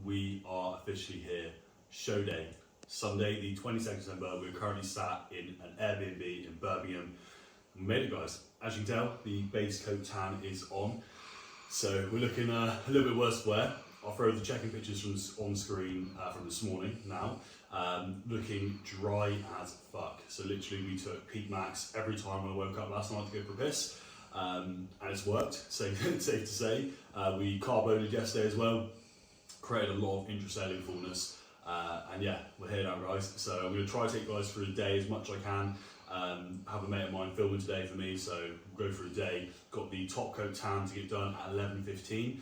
we are officially here. Show day, Sunday the 22nd of December. We're currently sat in an Airbnb in Birmingham. We made it, guys. As you can tell, the base coat tan is on. So we're looking a little bit worse for wear. I'll throw the check-in pictures from on screen from this morning now. Looking dry as fuck. So literally we took Peak Max every time I woke up last night to go for a piss. And it's worked, safe to say. We carboed yesterday as well. Created a lot of intracellular fullness. And yeah, we're here now, guys. So I'm going to try to take you guys through the day as much as I can. Have a mate of mine filming today for me, so we'll go through the day. Got the top coat tan to get done at 11:15.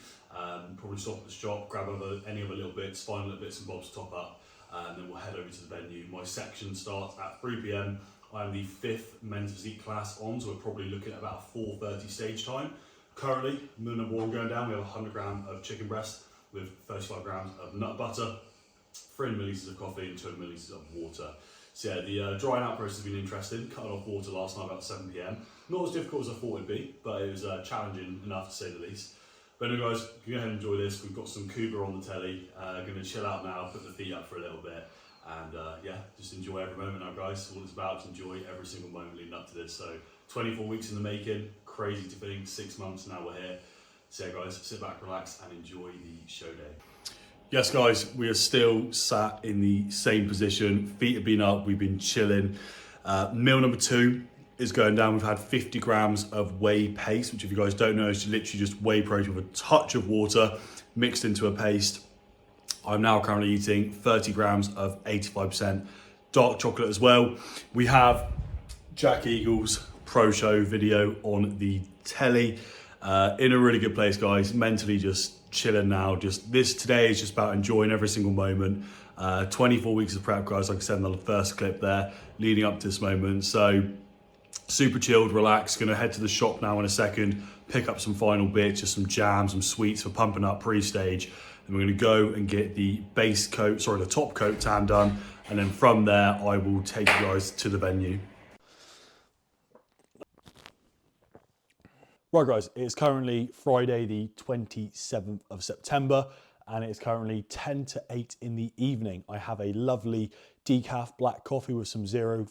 Probably stop at the shop, grab any other little bits, find little bits and bobs to top up, and then we'll head over to the venue. My section starts at 3 PM. I'm the 5th men's physique class on, so we're probably looking at about 4:30 stage time. Currently, meal number 1 going down. We have 100 grams of chicken breast with 35 grams of nut butter, 300 millilitres of coffee and 200 millilitres of water. So yeah, the drying out process has been interesting. Cutting off water last night about 7 PM. Not as difficult as I thought it'd be, but it was challenging enough to say the least. But anyway, guys, go ahead and enjoy this. We've got some Cuba on the telly. Going to chill out now, put the feet up for a little bit, and yeah, just enjoy every moment now, guys. All it's about to enjoy every single moment leading up to this. So 24 weeks in the making, crazy to think. 6 months now we're here. So yeah, guys, sit back, relax, and enjoy the show day. Yes, guys, we are still sat in the same position. Feet have been up, we've been chilling. Meal number 2 is going down. We've had 50 grams of whey paste, which if you guys don't know, is literally just whey protein with a touch of water mixed into a paste. I'm now currently eating 30 grams of 85% dark chocolate as well. We have Jack Eagle's pro show video on the telly. In a really good place, guys. Mentally just chilling now. Today is just about enjoying every single moment. 24 weeks of prep, guys, like I said in the first clip there, leading up to this moment. So super chilled, relaxed. Gonna head to the shop now in a second, pick up some final bits, just some jams, some sweets for pumping up pre-stage. Then we're gonna go and get the the top coat tan done. And then from there, I will take you guys to the venue. Right, guys, it's currently Friday the 27th of September and it's currently 10 to 8 in the evening. I have a lovely decaf black coffee with some zero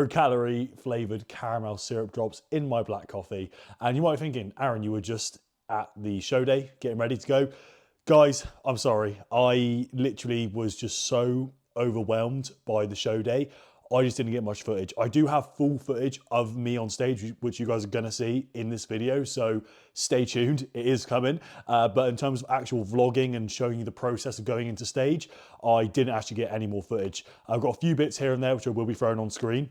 calorie flavored caramel syrup drops in my black coffee. And you might be thinking, Aaron, you were just at the show day getting ready to go. Guys, I'm sorry. I literally was just so overwhelmed by the show day. I just didn't get much footage. I do have full footage of me on stage, which you guys are gonna see in this video, so stay tuned, it is coming. But in terms of actual vlogging and showing you the process of going into stage, I didn't actually get any more footage. I've got a few bits here and there, which I will be throwing on screen.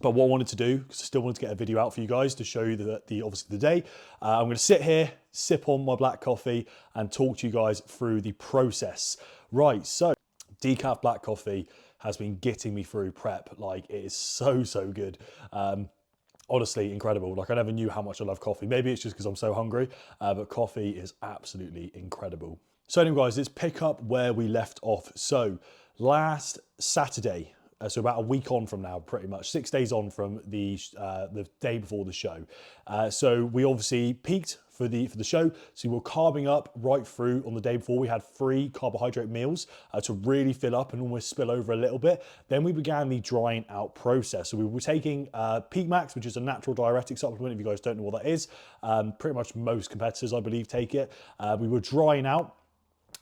But what I wanted to do, because I still wanted to get a video out for you guys to show you obviously the day, I'm gonna sit here, sip on my black coffee, and talk to you guys through the process. Right, so decaf black coffee has been getting me through prep. Like, it is so good. Honestly, incredible. Like, I never knew how much I love coffee. Maybe it's just because I'm so hungry, but coffee is absolutely incredible. So anyway, guys, let's pick up where we left off. So last Saturday, so about a week on from now, pretty much 6 days on from the day before the show. So we obviously peaked for the show. So we were carbing up right through on the day before. We had 3 carbohydrate meals to really fill up and almost spill over a little bit. Then we began the drying out process. So we were taking Peak Max, which is a natural diuretic supplement. If you guys don't know what that is, pretty much most competitors, I believe, take it. We were drying out.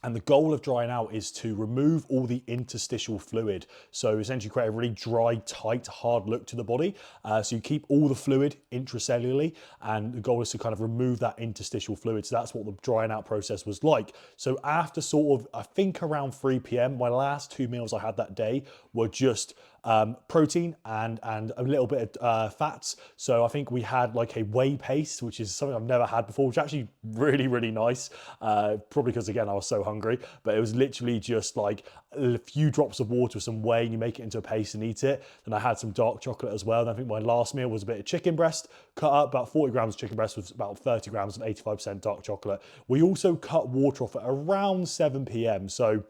And the goal of drying out is to remove all the interstitial fluid. So essentially create a really dry, tight, hard look to the body. So you keep all the fluid intracellularly, and the goal is to kind of remove that interstitial fluid. So that's what the drying out process was like. So after sort of, I think around 3 PM, my last 2 meals I had that day were just protein and a little bit of fats. So I think we had like a whey paste, which is something I've never had before, which is actually really nice. Probably because, again, I was so hungry, but it was literally just like a few drops of water with some whey and you make it into a paste and eat it. Then I had some dark chocolate as well. And I think my last meal was a bit of chicken breast, cut up about 40 grams of chicken breast with about 30 grams of 85% dark chocolate. We also cut water off at around 7 PM. So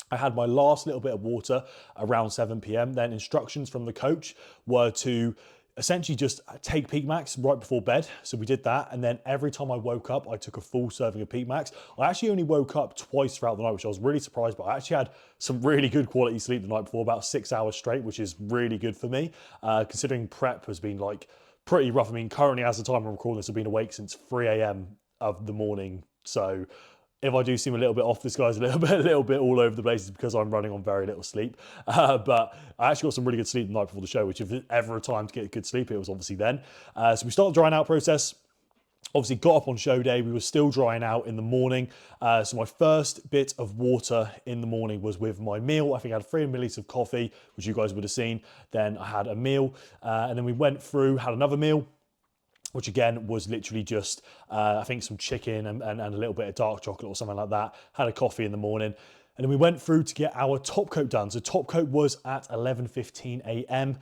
I had my last little bit of water around 7 PM. Then instructions from the coach were to essentially just take Peak Max right before bed. So we did that. And then every time I woke up, I took a full serving of Peak Max. I actually only woke up twice throughout the night, which I was really surprised by. I actually had some really good quality sleep the night before, about 6 hours straight, which is really good for me, considering prep has been like pretty rough. I mean, currently as the time I'm recording this, I've been awake since 3 a.m. of the morning. So if I do seem a little bit off, this guy's a little bit all over the place, it's because I'm running on very little sleep. But I actually got some really good sleep the night before the show, which if ever a time to get good sleep, it was obviously then. So we started the drying out process. Obviously got up on show day, we were still drying out in the morning. So my first bit of water in the morning was with my meal. I think I had 3 milliliters of coffee, which you guys would have seen. Then I had a meal, and then we went through, had another meal, which again was literally just, I think some chicken and a little bit of dark chocolate or something like that. Had a coffee in the morning. And then we went through to get our top coat done. So top coat was at 11:15 a.m.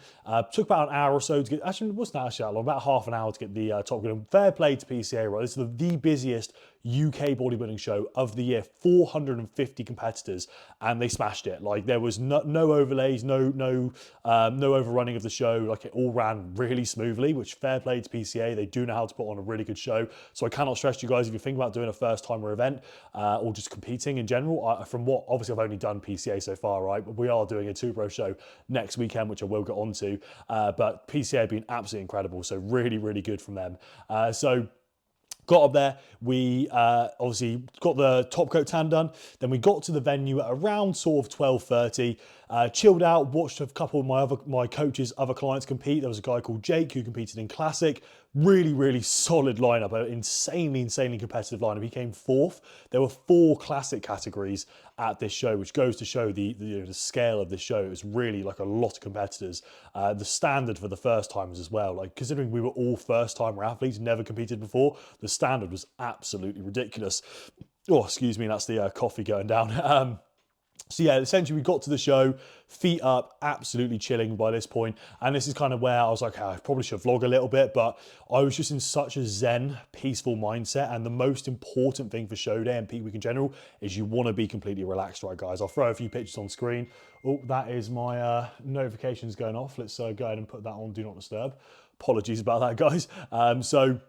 Took about an hour or so to get, actually it wasn't actually that long, about half an hour to get the top coat done. Fair play to PCA, right? This is the busiest UK bodybuilding show of the year, 450 competitors, and they smashed it. Like there was no overlays, no overrunning of the show. Like it all ran really smoothly, which fair play to PCA. They do know how to put on a really good show. So I cannot stress to you guys, if you think about doing a first timer event or just competing in general, from what obviously I've only done PCA so far, right? But we are doing a 2 Pro show next weekend, which I will get onto. But PCA have been absolutely incredible. So really, really good from them. So got up there, we obviously got the top coat tan done. Then we got to the venue at around sort of 12:30, chilled out, watched a couple of my coaches' other clients compete. There was a guy called Jake who competed in Classic. Really, really solid lineup, an insanely competitive lineup. He came 4th. There were 4 Classic categories at this show, which goes to show the scale of this show. It was really like a lot of competitors. The standard for the first timers as well, like considering we were all first timer athletes, never competed before, the standard was absolutely ridiculous. Oh, excuse me, that's the coffee going down. So yeah, essentially we got to the show, feet up, absolutely chilling by this point. And this is kind of where I was like, I probably should vlog a little bit, but I was just in such a zen, peaceful mindset. And the most important thing for show day and peak week in general is you want to be completely relaxed, right guys? I'll throw a few pictures on screen. Oh, that is my notifications going off. Let's go ahead and put that on Do Not Disturb. Apologies about that, guys. So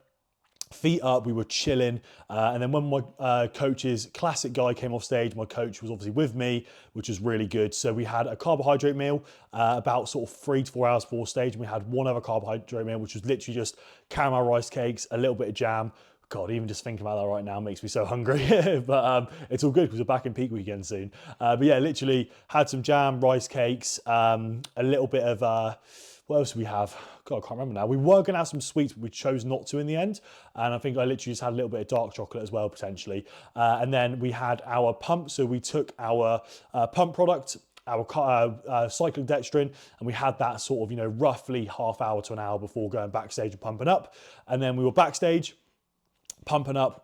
feet up, we were chilling, and then when my coach's Classic guy came off stage, my coach was obviously with me, which was really good. So we had a carbohydrate meal about sort of 3 to 4 hours before stage, and we had one other carbohydrate meal, which was literally just caramel rice cakes, a little bit of jam. God, even just thinking about that right now makes me so hungry. But it's all good because we're back in peak weekend soon. But yeah, literally had some jam, rice cakes, a little bit of what else do we have? God, I can't remember now. We were going to have some sweets, but we chose not to in the end. And I think I literally just had a little bit of dark chocolate as well, potentially. And then we had our pump. So we took our pump product, our cyclodextrin, and we had that sort of, roughly half hour to an hour before going backstage and pumping up. And then we were backstage, pumping up,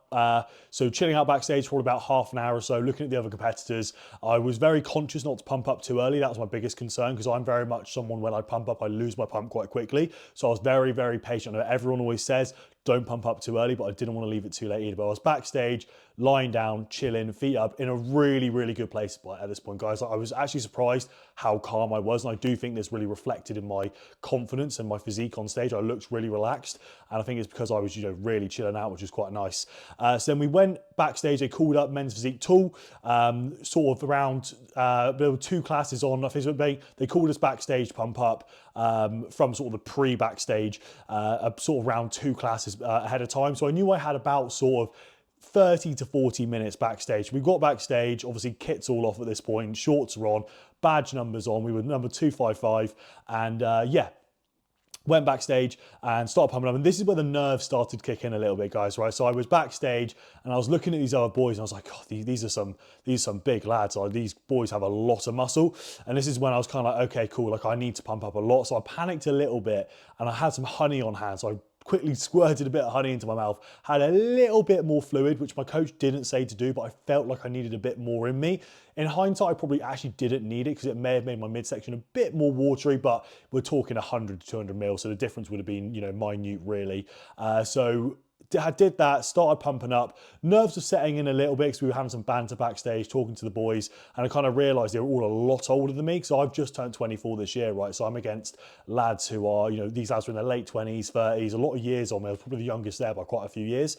so chilling out backstage for about half an hour or so, looking at the other competitors. I was very conscious not to pump up too early. That was my biggest concern because I'm very much someone, when I pump up, I lose my pump quite quickly. So I was very, very patient. I know everyone always says, don't pump up too early, but I didn't want to leave it too late either. But I was backstage, lying down, chilling, feet up, in a really, really good place at this point, guys. I was actually surprised how calm I was, and I do think this really reflected in my confidence and my physique on stage. I looked really relaxed, and I think it's because I was, really chilling out, which is quite nice. So then we went backstage. They called up men's physique tool, sort of around, there were 2 classes on. I think they called us backstage to pump up from sort of the pre-backstage, sort of around 2 classes ahead of time. So I knew I had about sort of 30 to 40 minutes backstage. We got backstage, obviously kits all off at this point, shorts are on, badge numbers on. We were number 255, and yeah, went backstage and started pumping up. And this is where the nerves started kicking a little bit, guys, right? So I was backstage and I was looking at these other boys and I was like, oh, these are some big lads. Like, these boys have a lot of muscle. And this is when I was kind of like, okay, cool. Like, I need to pump up a lot. So I panicked a little bit and I had some honey on hand. So I quickly squirted a bit of honey into my mouth, had a little bit more fluid, which my coach didn't say to do, but I felt like I needed a bit more in me. In hindsight, I probably actually didn't need it because it may have made my midsection a bit more watery, but we're talking 100 to 200 mil, so the difference would have been, minute really. So did that, started pumping up. Nerves were setting in a little bit because we were having some banter backstage, talking to the boys, and I kind of realised they were all a lot older than me because I've just turned 24 this year, right? So I'm against lads who are, you know, these lads are in their late 20s, 30s, a lot of years on me. I was probably the youngest there by quite a few years.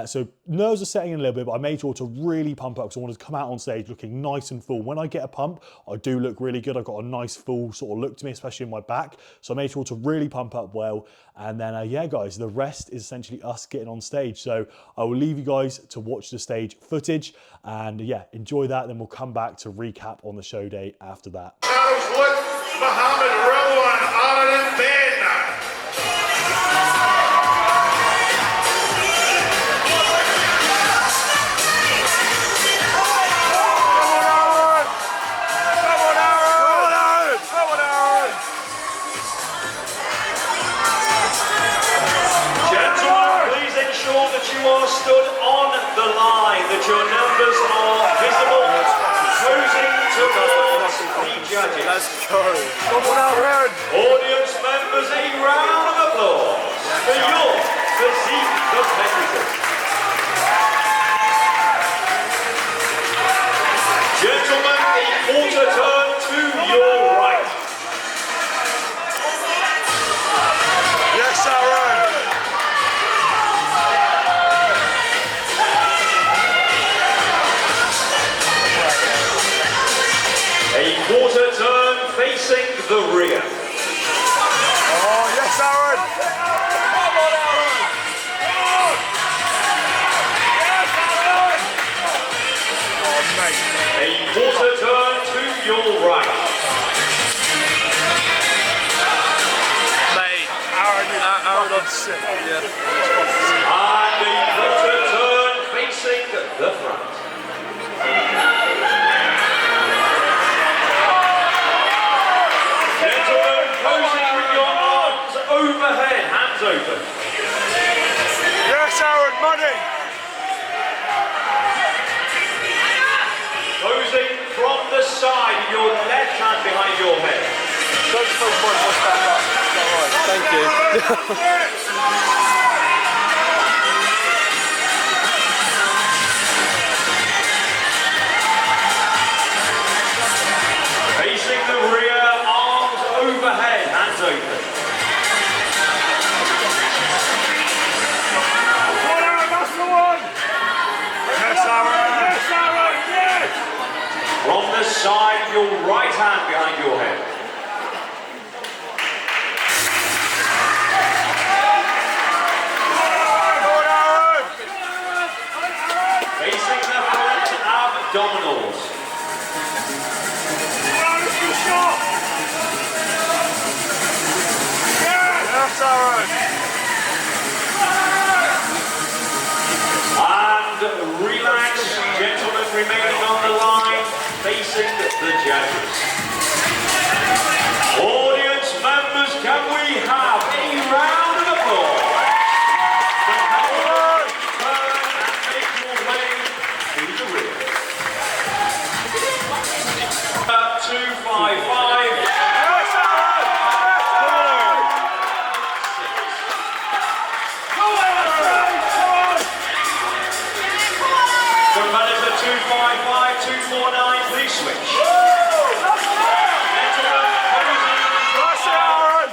So nerves are setting in a little bit, but I made sure to really pump up because I wanted to come out on stage looking nice and full. When I get a pump, I do look really good. I've got a nice full sort of look to me, especially in my back. So I made sure to really pump up well. And then, yeah, guys, the rest is essentially us getting on stage. So I will leave you guys to watch the stage footage and yeah, enjoy that. Then we'll come back to recap on the show day after that. Your numbers are visible, closing towards the judges. Let's go. Come on out, Red. Audience members, a round of applause for your physique competitors. Gentlemen, a quarter turn to your right. Yes, Aaron. A quarter turn facing the rear. Oh, yes, Aaron. Come on, Aaron. Yes, Aaron. Oh, mate. A quarter turn to your right. Mate, Aaron on sick. Yeah. And a quarter turn facing the front. Gentlemen, posing with your arms overhead, hands open. Yes, Aaron, money. Posing from the side, your left hand behind your head. Don't suppose money will stand up. All right, thank you. Facing the rear, arms overhead, hands open. That's the one. Yes, Aaron. Yes, Aaron. Yes. From the side, your right hand behind your head. Facing the front, abdominals. Yes, Aaron. And relax, gentlemen remaining on the line, facing the judges. Audience members, can we have a round of applause? So come on, turn and make your way to the rear. 255. Competitor 255, 249, please switch. Gentlemen,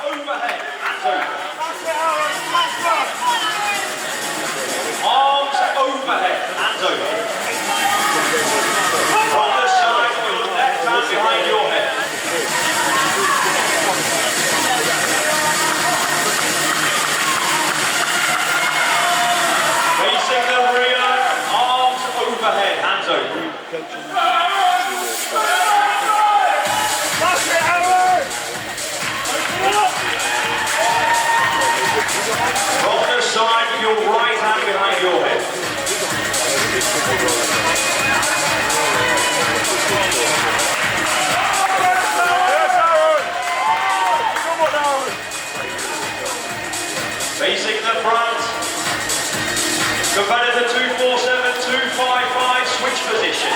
overhead, hands open. Arms overhead, hands open. From the side, your left hand behind your head. Facing the rear, arms overhead, hands open. From the side, with your right hand behind your head. Facing the front. Competitor 247, 255, switch position.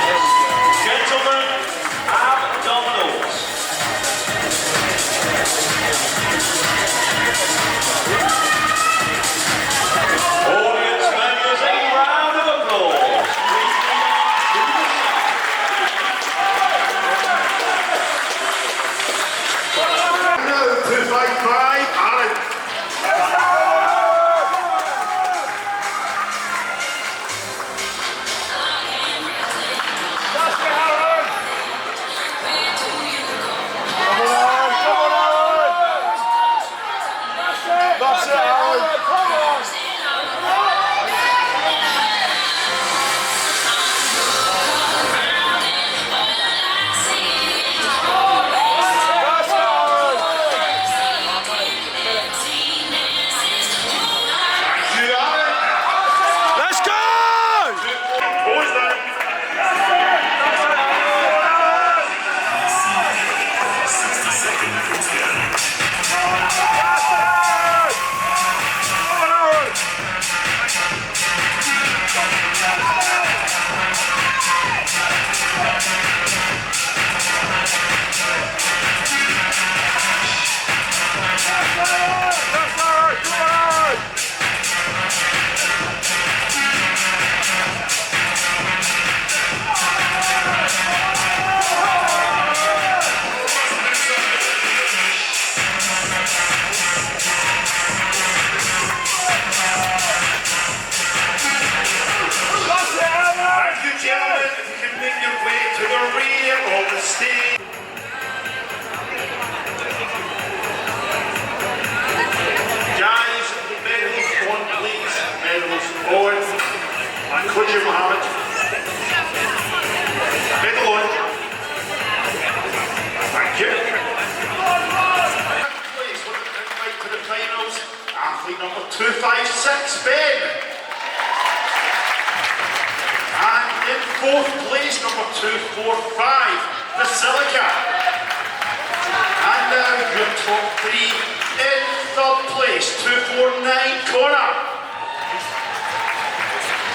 fourth place, number 245, Basilica. And now your top three in third place, 249, Connor.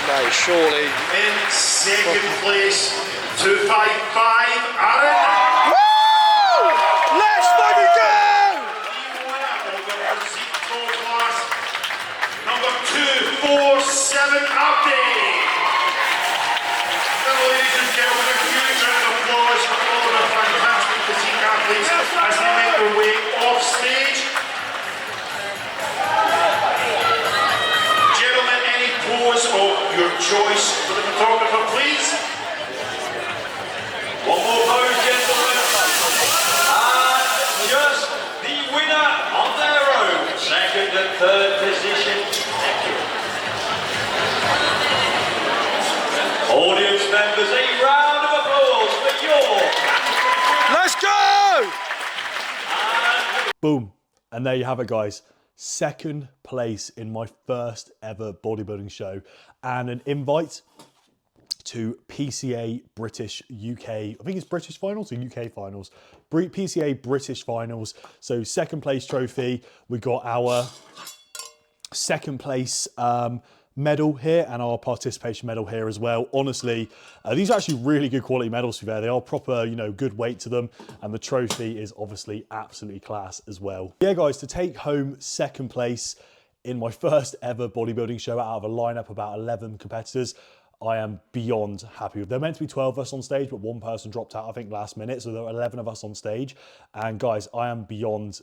No, surely. In second place, 255, Aaron. Woo! Let's fucking go! Number 247, Abdi. Well, ladies and gentlemen, a huge round of applause for all of our fantastic physique athletes as they make their way off stage. Gentlemen, any pose of your choice for the photographer, please. One more pose, gentlemen. And just the winner on their own, second and third position. Thank you. Audience members, a round of applause for your Let's go! Boom. And there you have it, guys. Second place in my first ever bodybuilding show and an invite to PCA British UK, I think it's British finals or UK finals, PCA British finals. So second place trophy, we got our second place medal here and our participation medal here as well. Honestly, these are actually really good quality medals to be fair. They are proper, you know, good weight to them, and the trophy is obviously absolutely class as well. Yeah, guys, to take home second place in my first ever bodybuilding show out of a lineup of about 11 competitors, I am beyond happy with. There meant to be 12 of us on stage, but one person dropped out, I think, last minute. So there were 11 of us on stage. And guys, I am beyond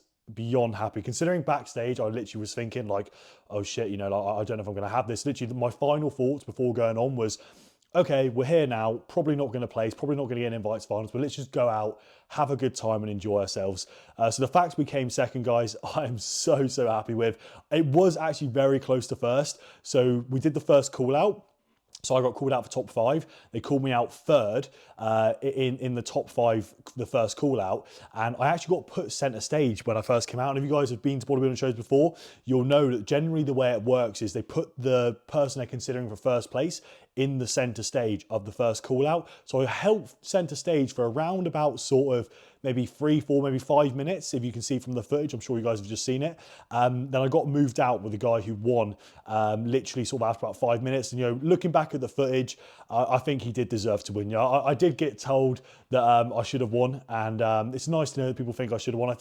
happy. Considering backstage, I literally was thinking like, oh shit, you know, like, I don't know if I'm going to have this. Literally, my final thoughts before going on was, okay, we're here now, probably not going to place, probably not going to get an invite to finals, but let's just go out, have a good time and enjoy ourselves. So the fact we came second, guys, I am so happy with. It was actually very close to first. So we did the first call out. So I got called out for top 5. They called me out third in the top 5, the first call out. And I actually got put center stage when I first came out. And if you guys have been to bodybuilding shows before, you'll know that generally the way it works is they put the person they're considering for first place in the center stage of the first call out. So I held center stage for around about sort of maybe 3, 4, maybe 5 minutes, if you can see from the footage. I'm sure you guys have just seen it. Then I got moved out with the guy who won literally sort of after about 5 minutes. And, you know, looking back at the footage, I think he did deserve to win. You know, I did get told that I should have won, and it's nice to know that people think I should have won.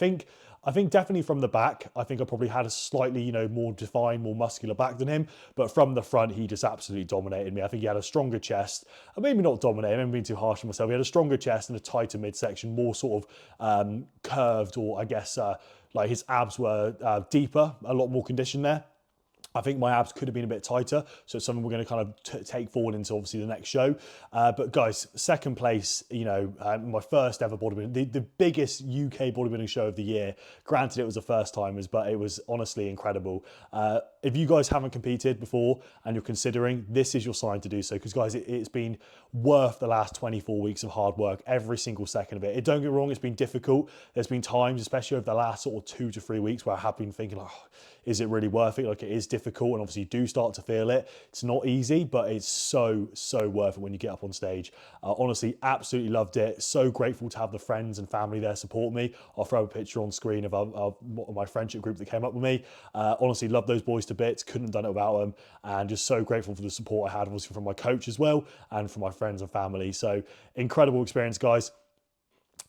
I think definitely from the back, I think I probably had a slightly, you know, more defined, more muscular back than him. But from the front, he just absolutely dominated me. I think he had a stronger chest. Maybe not dominated, I'm being too harsh on myself. He had a stronger chest and a tighter midsection, more sort of curved, or I guess like his abs were deeper, a lot more conditioned there. I think my abs could have been a bit tighter, so it's something we're going to kind of take forward into obviously the next show. But guys, second place, you know, my first ever bodybuilding, the biggest UK bodybuilding show of the year. Granted, it was the first timers, but it was honestly incredible. If you guys haven't competed before and you're considering, this is your sign to do so, because guys, it's been worth the last 24 weeks of hard work, every single second of it. Don't get me wrong, it's been difficult. There's been times, especially over the last sort of 2 to 3 weeks, where I have been thinking, like, oh, is it really worth it? Like, it is difficult, and obviously you do start to feel it. It's not easy, but it's so worth it when you get up on stage. Honestly, absolutely loved it. So grateful to have the friends and family there support me. I'll throw a picture on screen of my friendship group that came up with me. Honestly, love those boys to bits. Couldn't have done it without them, and just so grateful for the support I had, obviously from my coach as well, and from my friends and family. So incredible experience, guys.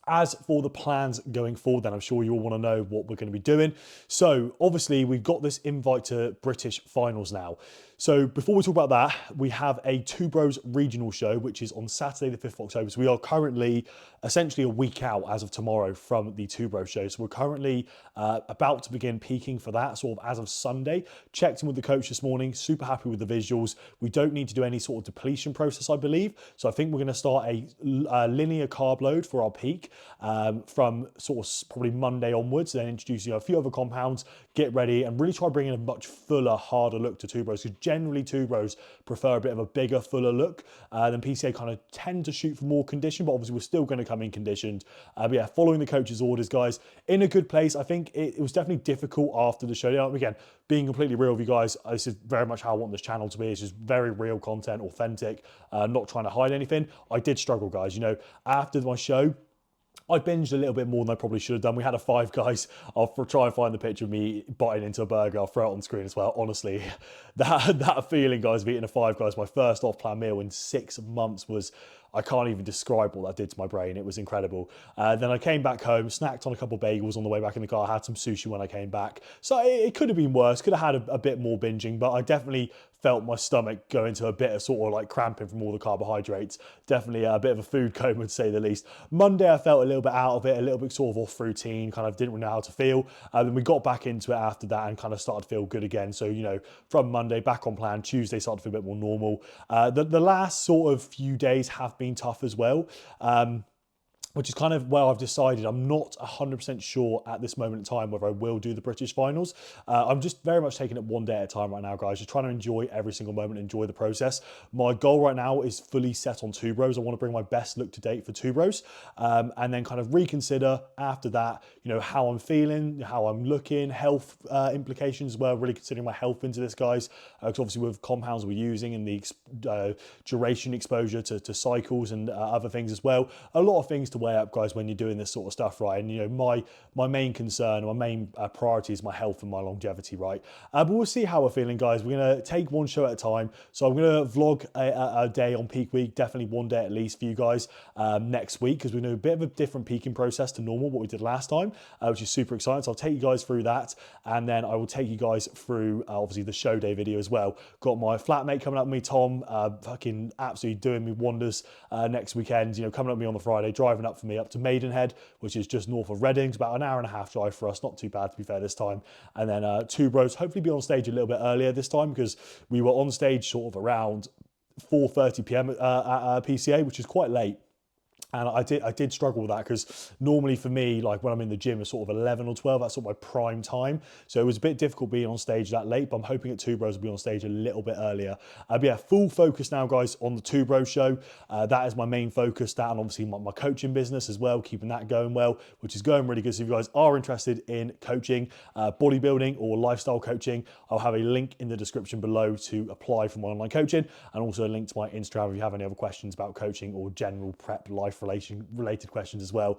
As for the plans going forward, then I'm sure you all want to know what we're going to be doing. So obviously we've got this invite to British finals now. So before we talk about that, we have a Two Bros regional show, which is on Saturday, the 5th of October. So we are currently essentially a week out as of tomorrow from the Two Bros show. So we're currently about to begin peaking for that sort of as of Sunday. Checked in with the coach this morning, super happy with the visuals. We don't need to do any sort of depletion process, I believe. So I think we're going to start a linear carb load for our peak. from sort of probably Monday onwards, then introducing a few other compounds, get ready and really try bringing a much fuller, harder look to two bros, because generally two bros prefer a bit of a bigger, fuller look than PCA kind of tend to shoot for more condition, but obviously we're still going to come in conditioned. But yeah, following the coach's orders, guys, in a good place. I think it was definitely difficult after the show. You know, again, being completely real with you guys, this is very much how I want this channel to be. It's just very real content, authentic, not trying to hide anything. I did struggle, guys. You know, after my show, I binged a little bit more than I probably should have done. We had a Five Guys. I'll try and find the picture of me biting into a burger. I'll throw it on screen as well. Honestly, that feeling, guys, of eating a Five Guys, my first off-plan meal in 6 months, was, I can't even describe what that did to my brain. It was incredible. Then I came back home, snacked on a couple of bagels on the way back in the car. I had some sushi when I came back. So it could have been worse. Could have had a bit more binging, but I definitely felt my stomach go into a bit of sort of like cramping from all the carbohydrates. Definitely a bit of a food coma, to say the least. Monday, I felt a little bit out of it, a little bit sort of off routine, kind of didn't really know how to feel. Then we got back into it after that and kind of started to feel good again. So, you know, from Monday, back on plan. Tuesday started to feel a bit more normal. The last sort of few days have been tough as well. Which is kind of where I've decided I'm not 100% sure at this moment in time whether I will do the British finals. I'm just very much taking it one day at a time right now, guys. Just trying to enjoy every single moment, enjoy the process. My goal right now is fully set on two bros. I want to bring my best look to date for two bros, and then kind of reconsider after that, you know, how I'm feeling, how I'm looking, health implications as well, really considering my health into this, guys. Because obviously with compounds we're using and the duration exposure to cycles and other things as well, a lot of things to weigh up, guys, when you're doing this sort of stuff, right? And you know, my main concern, my main priority is my health and my longevity, right? But we'll see how we're feeling, guys. We're gonna take one show at a time. So I'm gonna vlog a day on peak week, definitely one day at least for you guys next week, because we're doing a bit of a different peaking process to normal, what we did last time, which is super exciting. So I'll take you guys through that, and then I will take you guys through obviously the show day video as well. Got my flatmate coming up with me, Tom, fucking absolutely doing me wonders next weekend. You know, coming up with me on the Friday, driving up for me up to Maidenhead, which is just north of Reading. It's about an hour and a half drive for us, not too bad to be fair this time. And then two bros, hopefully be on stage a little bit earlier this time, because we were on stage sort of around 4:30 p.m. at PCA, which is quite late. And I did struggle with that, because normally for me, like when I'm in the gym, it's sort of 11 or 12, that's sort of my prime time. So it was a bit difficult being on stage that late, but I'm hoping at Two Bros will be on stage a little bit earlier. But yeah, full focus now, guys, on the Two Bros show. That is my main focus, that, and obviously my coaching business as well, keeping that going well, which is going really good. So if you guys are interested in coaching, bodybuilding or lifestyle coaching, I'll have a link in the description below to apply for my online coaching, and also a link to my Instagram if you have any other questions about coaching or general prep life related questions as well.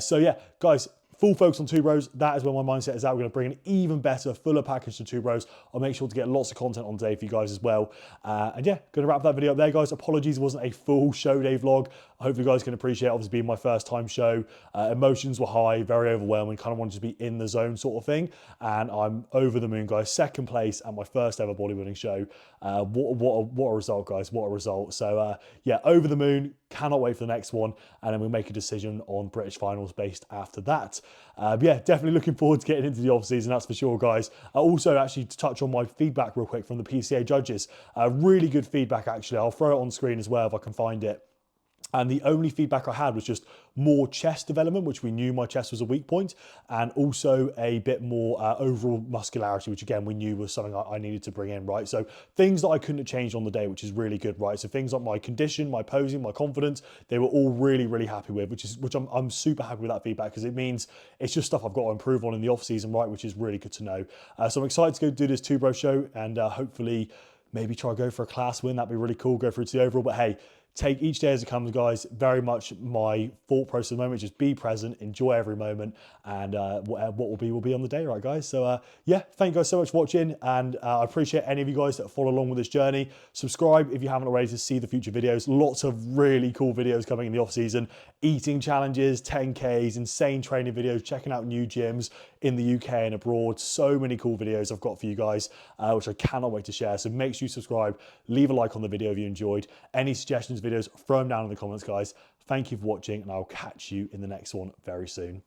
So yeah, guys, full focus on Two Bros. That is where my mindset is at. We're going to bring an even better, fuller package to Two Bros. I'll make sure to get lots of content on today for you guys as well. And yeah, going to wrap that video up there, guys. Apologies, it wasn't a full show day vlog. I hope you guys can appreciate it. Obviously being my first time show. Emotions were high, very overwhelming, kind of wanted to be in the zone sort of thing. And I'm over the moon, guys. Second place at my first ever bodybuilding show. What a result, guys. What a result. So yeah, over the moon. Cannot wait for the next one. And then we'll make a decision on British finals based after that. But yeah, definitely looking forward to getting into the off season, that's for sure, guys. Also, actually, to touch on my feedback real quick from the PCA judges, really good feedback, actually. I'll throw it on screen as well if I can find it. And the only feedback I had was just more chest development, which we knew my chest was a weak point, and also a bit more overall muscularity, which again, we knew was something I needed to bring in, right? So things that I couldn't have changed on the day, which is really good, right? So things like my condition, my posing, my confidence, they were all really, really happy with, which I'm super happy with that feedback, because it means it's just stuff I've got to improve on in the off season, right? Which is really good to know. So I'm excited to go do this Two Bro show, and hopefully maybe try to go for a class win. That'd be really cool, go through to the overall. But hey, take each day as it comes, guys. Very much my thought process at the moment, just be present, enjoy every moment, and what will be on the day, right, guys? So yeah, thank you guys so much for watching, and I appreciate any of you guys that follow along with this journey. Subscribe if you haven't already to see the future videos. Lots of really cool videos coming in the off season. Eating challenges, 10Ks, insane training videos, checking out new gyms in the UK and abroad. So many cool videos I've got for you guys, which I cannot wait to share. So make sure you subscribe, leave a like on the video if you enjoyed. Any suggestions, videos, throw them down in the comments, guys. Thank you for watching, and I'll catch you in the next one very soon.